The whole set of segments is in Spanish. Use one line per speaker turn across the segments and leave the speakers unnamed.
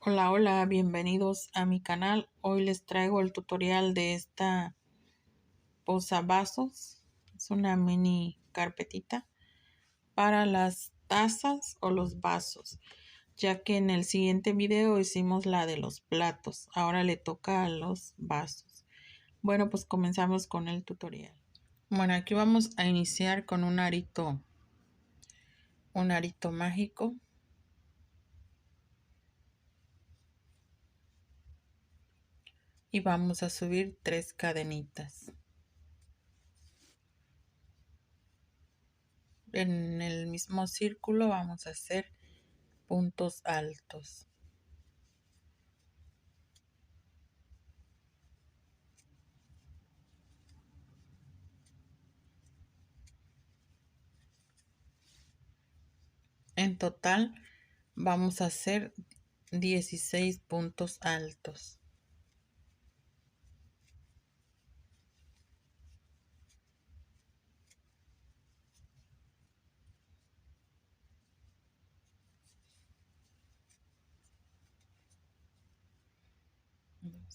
Hola, hola, bienvenidos a mi canal. Hoy les traigo el tutorial de esta posavasos. Es una mini carpetita para las tazas o los vasos, ya que en el siguiente video hicimos la de los platos. Ahora le toca a los vasos. Bueno, pues comenzamos con el tutorial. Bueno, aquí vamos a iniciar con un arito mágico. Y vamos a subir 3 cadenitas. En el mismo círculo vamos a hacer puntos altos. En total vamos a hacer 16 puntos altos.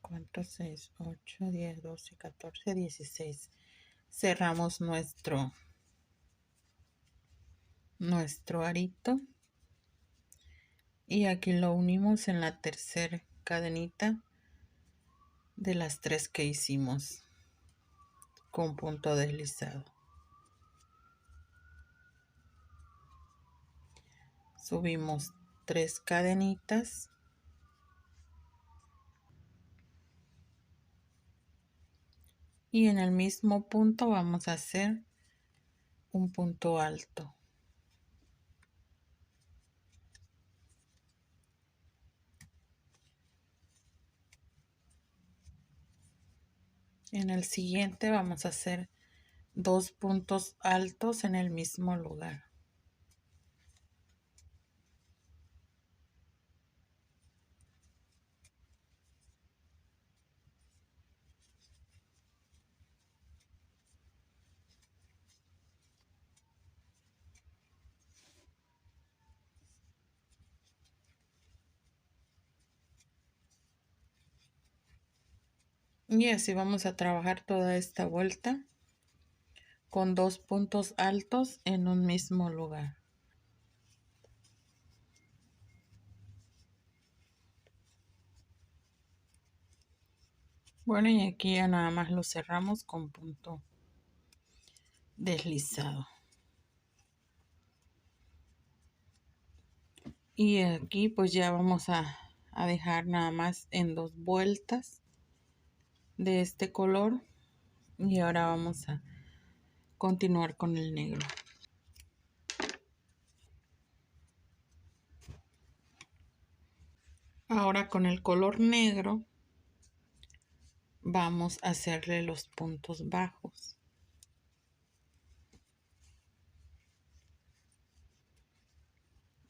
¿Cuántos? 6, 8, 10, 12, 14, 16. Cerramos nuestro arito y aquí lo unimos en la tercera cadenita de las 3 que hicimos con punto deslizado. Subimos 3 cadenitas y en el mismo punto vamos a hacer un punto alto. En el siguiente vamos a hacer 2 puntos altos en el mismo lugar. Y así vamos a trabajar toda esta vuelta con 2 puntos altos en un mismo lugar. Bueno, y aquí ya nada más lo cerramos con punto deslizado. Y aquí pues ya vamos a dejar nada más en 2 vueltas de este color. Y ahora vamos a continuar con el negro. Ahora con el color negro vamos a hacerle los puntos bajos.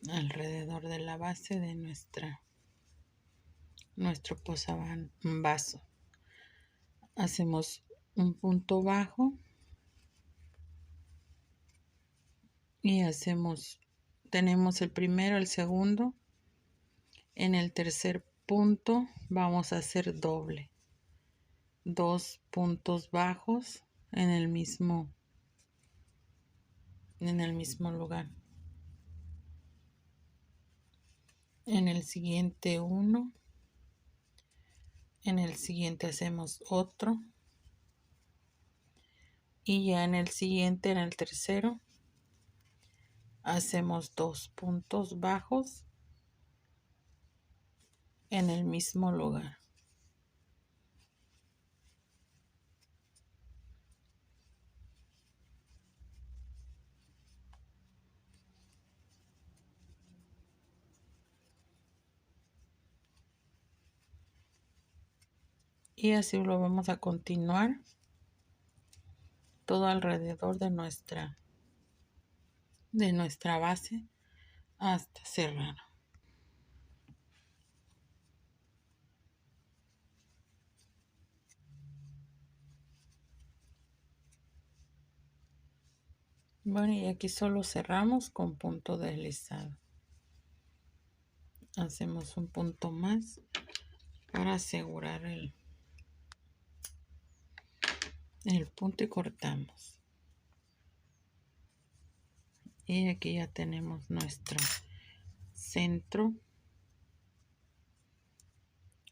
Alrededor de la base de nuestro posavasos. Hacemos un punto bajo y tenemos el primero, el segundo. En el tercer punto vamos a hacer doble, 2 puntos bajos en el mismo lugar. En el siguiente uno, en el siguiente hacemos otro y ya en el siguiente, en el tercero, hacemos 2 puntos bajos en el mismo lugar. Y así lo vamos a continuar todo alrededor de nuestra base hasta cerrar. Bueno, y aquí solo cerramos con punto deslizado. Hacemos un punto más para asegurar el punto y cortamos. Y aquí ya tenemos nuestro centro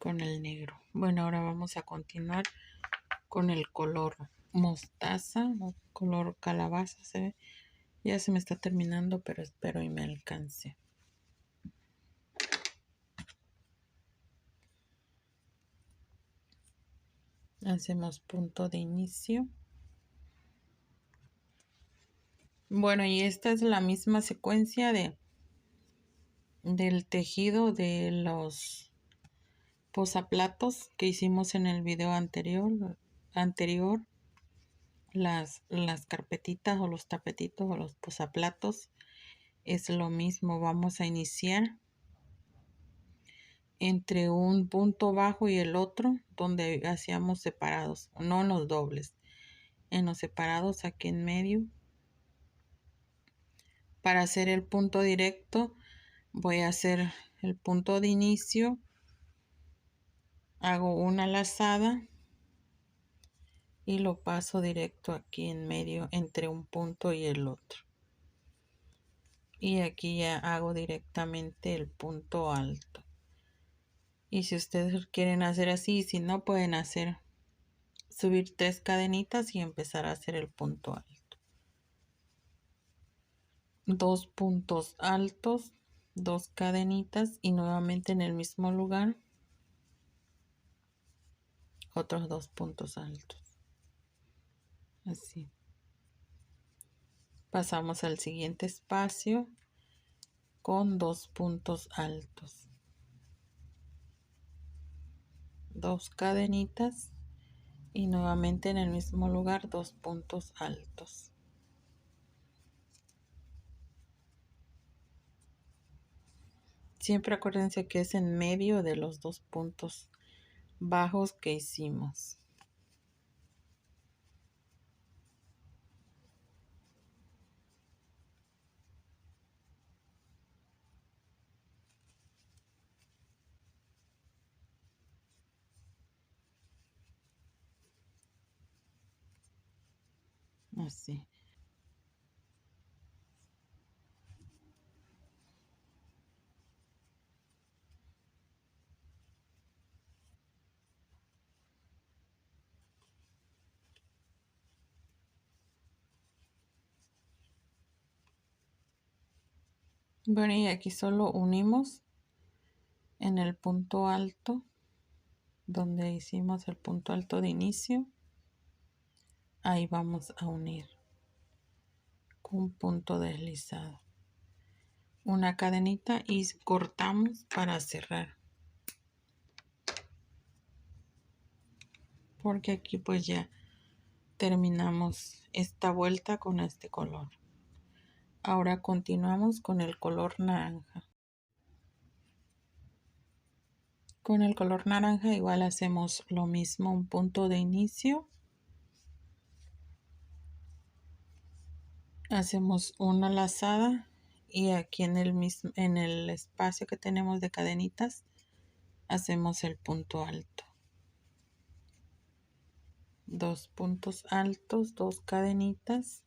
con el negro. Bueno, ahora vamos a continuar con el color mostaza o color calabaza. Se ve, ya se me está terminando, pero espero y me alcance. Hacemos punto de inicio. Bueno, y esta es la misma secuencia del tejido de los posaplatos que hicimos en el video anterior. Las carpetitas o los tapetitos o los posaplatos es lo mismo. Vamos a iniciar entre un punto bajo y el otro, donde hacíamos separados, no en los dobles, en los separados aquí en medio. Para hacer el punto directo voy a hacer el punto de inicio, hago una lazada y lo paso directo aquí en medio entre un punto y el otro. Y aquí ya hago directamente el punto alto. Y si ustedes quieren hacer así, si no, pueden subir 3 cadenitas y empezar a hacer el punto alto. 2 puntos altos, 2 cadenitas y nuevamente en el mismo lugar otros 2 puntos altos. Así. Pasamos al siguiente espacio con 2 puntos altos. 2 cadenitas y nuevamente en el mismo lugar 2 puntos altos. Siempre acuérdense que es en medio de los 2 puntos bajos que hicimos. Así. Bueno, y aquí solo unimos en el punto alto donde hicimos el punto alto de inicio. Ahí vamos a unir con un punto deslizado, una cadenita y cortamos para cerrar, porque aquí pues ya terminamos esta vuelta con este color. Ahora continuamos con el color naranja. Con el color naranja igual hacemos lo mismo, un punto de inicio, hacemos una lazada y aquí en el espacio que tenemos de cadenitas hacemos el punto alto. 2 puntos altos, 2 cadenitas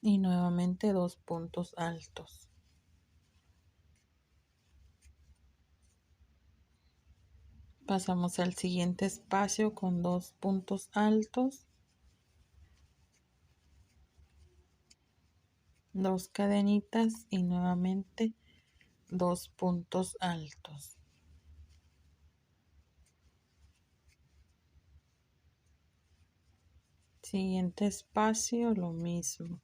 y nuevamente 2 puntos altos. Pasamos al siguiente espacio con 2 puntos altos, 2 cadenitas y nuevamente 2 puntos altos. Siguiente espacio, lo mismo.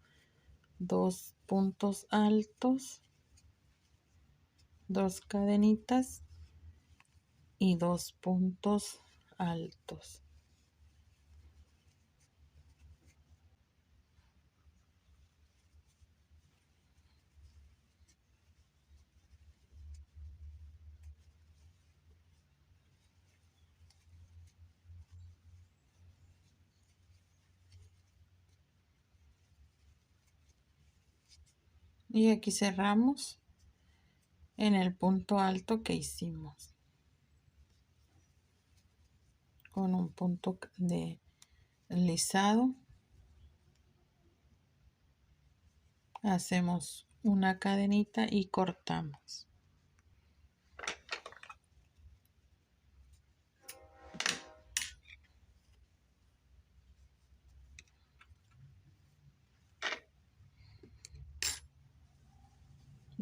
2 puntos altos, 2 cadenitas y 2 puntos altos. Y aquí cerramos en el punto alto que hicimos con un punto deslizado. Hacemos una cadenita y cortamos.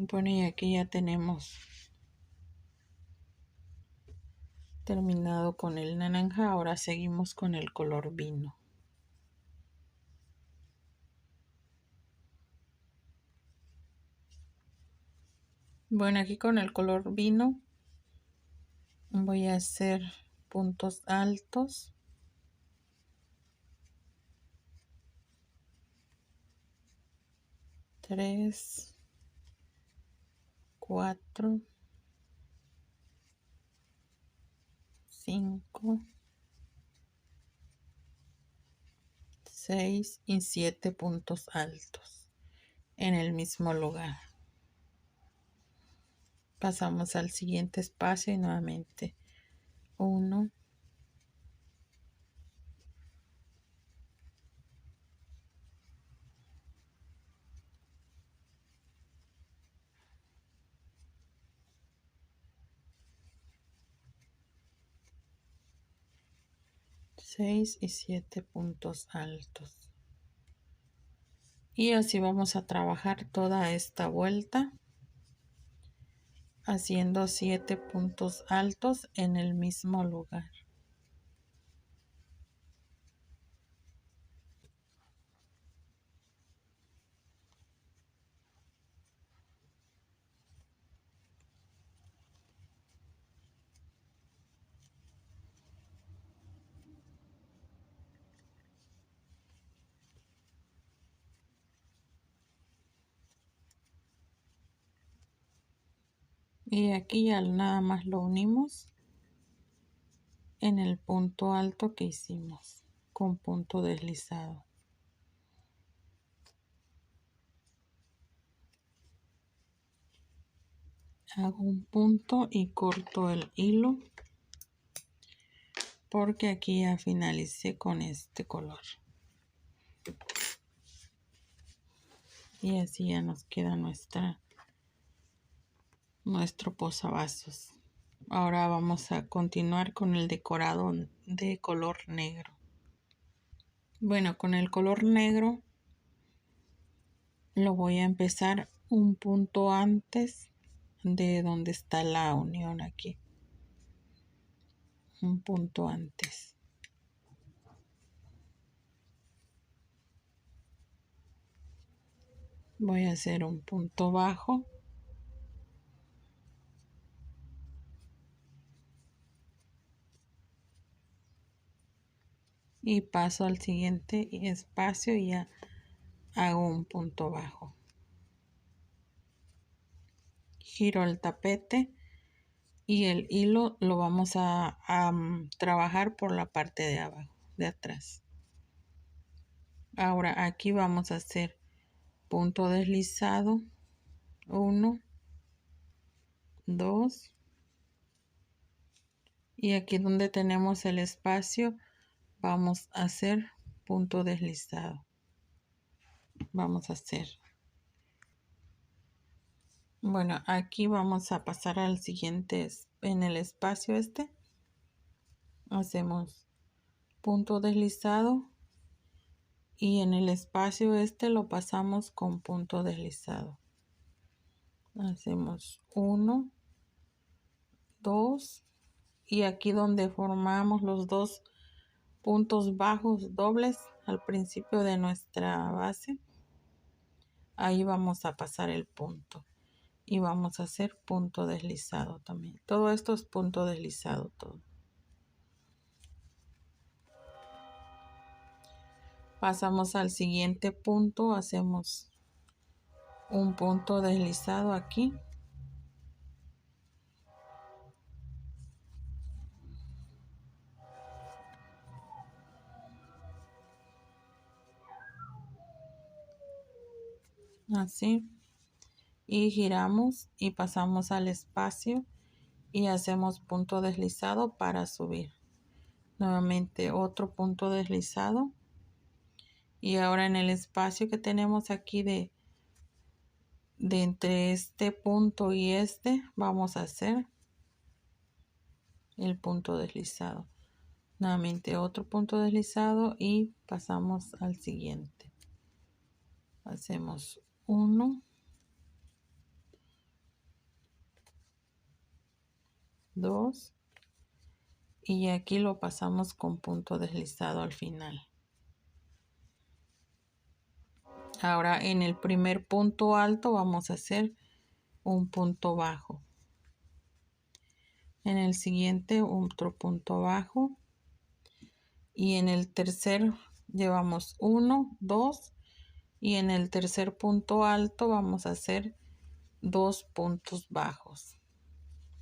Bueno, y aquí ya tenemos terminado con el naranja. Ahora seguimos con el color vino. Bueno, aquí con el color vino voy a hacer puntos altos. Tres, 4, 5, 6 y 7 puntos altos en el mismo lugar. Pasamos al siguiente espacio y nuevamente 1, 6 y 7 puntos altos. Y así vamos a trabajar toda esta vuelta haciendo 7 puntos altos en el mismo lugar. Y aquí ya nada más lo unimos en el punto alto que hicimos con punto deslizado. Hago un punto y corto el hilo porque aquí ya finalicé con este color. Y así ya nos queda nuestro posavasos. Ahora vamos a continuar con el decorado de color negro. Bueno, con el color negro lo voy a empezar un punto antes de donde está la unión aquí. Un punto antes. Voy a hacer un punto bajo. Y paso al siguiente espacio y ya hago un punto bajo. Giro el tapete y el hilo lo vamos a trabajar por la parte de abajo, de atrás. Ahora aquí vamos a hacer punto deslizado, 1, 2, y aquí donde tenemos el espacio vamos a hacer punto deslizado. Vamos a hacer. Bueno, aquí vamos a pasar al siguiente, en el espacio este. Hacemos punto deslizado y en el espacio este lo pasamos con punto deslizado. Hacemos 1, 2 y aquí donde formamos los dos puntos bajos dobles al principio de nuestra base, ahí vamos a pasar el punto y vamos a hacer punto deslizado también. Todo esto es punto deslizado todo. Pasamos al siguiente punto, hacemos un punto deslizado aquí. Así. y giramos y pasamos al espacio y hacemos punto deslizado para subir. Nuevamente otro punto deslizado y ahora en el espacio que tenemos aquí de entre este punto y este vamos a hacer el punto deslizado. Nuevamente otro punto deslizado y pasamos al siguiente. Hacemos 1, 2 y aquí lo pasamos con punto deslizado al final. Ahora en el primer punto alto vamos a hacer un punto bajo. En el siguiente otro punto bajo y en el tercer llevamos 1, 2 y en el tercer punto alto vamos a hacer 2 puntos bajos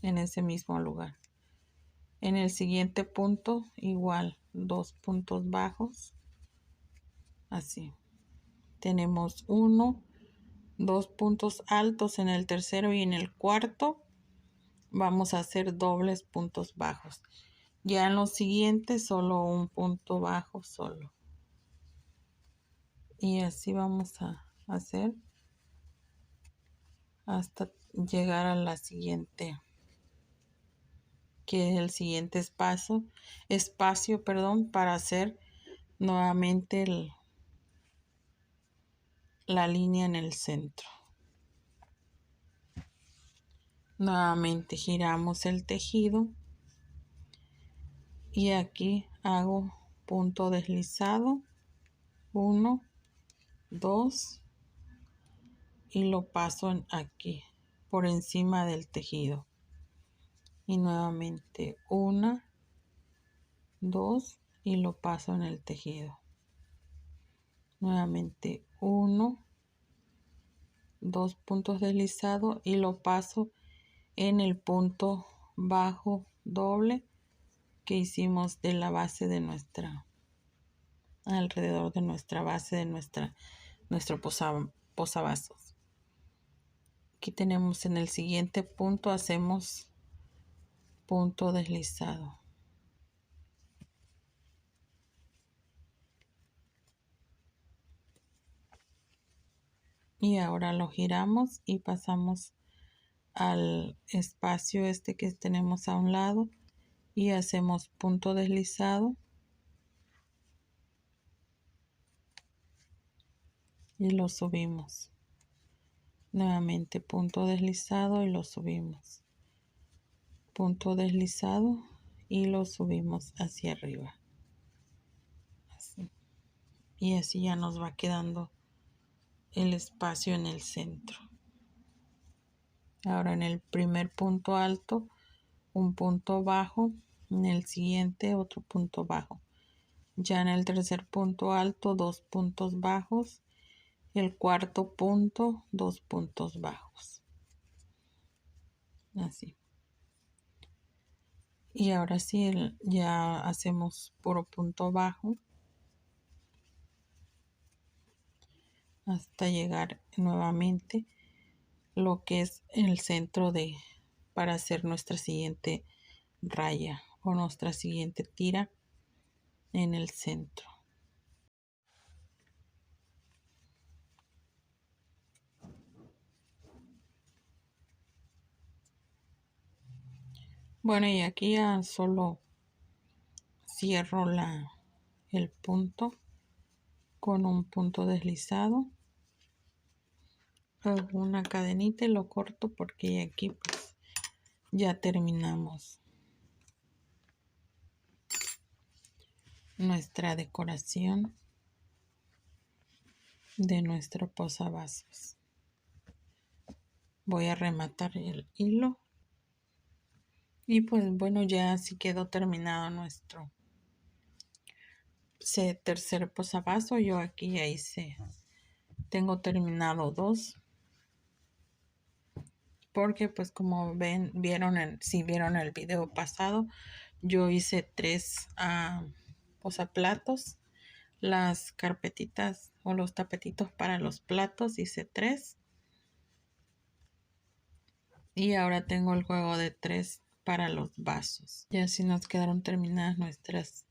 en ese mismo lugar. En el siguiente punto igual 2 puntos bajos, así. Tenemos 1, 2 puntos altos en el tercero y en el cuarto vamos a hacer dobles puntos bajos. Ya en los siguientes solo un punto bajo solo. Y así vamos a hacer hasta llegar a la siguiente, que es el siguiente espacio, para hacer nuevamente la línea en el centro. Nuevamente giramos el tejido y aquí hago punto deslizado, 1, 2 y lo paso aquí por encima del tejido y nuevamente 1, 2 y lo paso en el tejido. Nuevamente 1, 2 puntos deslizados y lo paso en el punto bajo doble que hicimos de la base de alrededor de nuestra base de nuestro posavasos. Aquí tenemos en el siguiente punto, hacemos punto deslizado. Y ahora lo giramos y pasamos al espacio este que tenemos a un lado y hacemos punto deslizado y lo subimos. Nuevamente punto deslizado y lo subimos. Punto deslizado y lo subimos hacia arriba. Así. Y así ya nos va quedando el espacio en el centro. Ahora en el primer punto alto, un punto bajo, en el siguiente otro punto bajo. Ya en el tercer punto alto, 2 puntos bajos. El cuarto punto, 2 puntos bajos. Así. Y ahora sí, ya hacemos puro punto bajo hasta llegar nuevamente lo que es el centro para hacer nuestra siguiente raya o nuestra siguiente tira en el centro. Bueno, y aquí ya solo cierro el punto con un punto deslizado. Hago una cadenita y lo corto porque aquí pues ya terminamos nuestra decoración de nuestro posavasos. Voy a rematar el hilo y pues bueno, ya así quedó terminado nuestro tercer posavasos. Yo aquí ya tengo terminado 2 porque pues como si vieron el video pasado, yo hice 3 posaplatos. Las carpetitas o los tapetitos para los platos hice 3 Y ahora tengo el juego de 3 para los vasos. Y así nos quedaron terminadas nuestras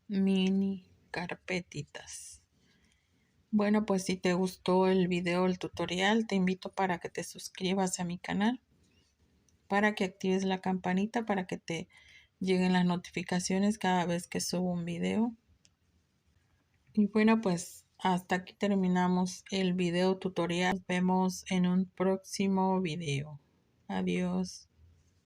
mini carpetitas. Bueno, pues si te gustó el video, el tutorial, te invito para que te suscribas a mi canal, para que actives la campanita para que te lleguen las notificaciones cada vez que subo un video. Y bueno, pues hasta aquí terminamos el video tutorial. Nos vemos en un próximo video. Adiós.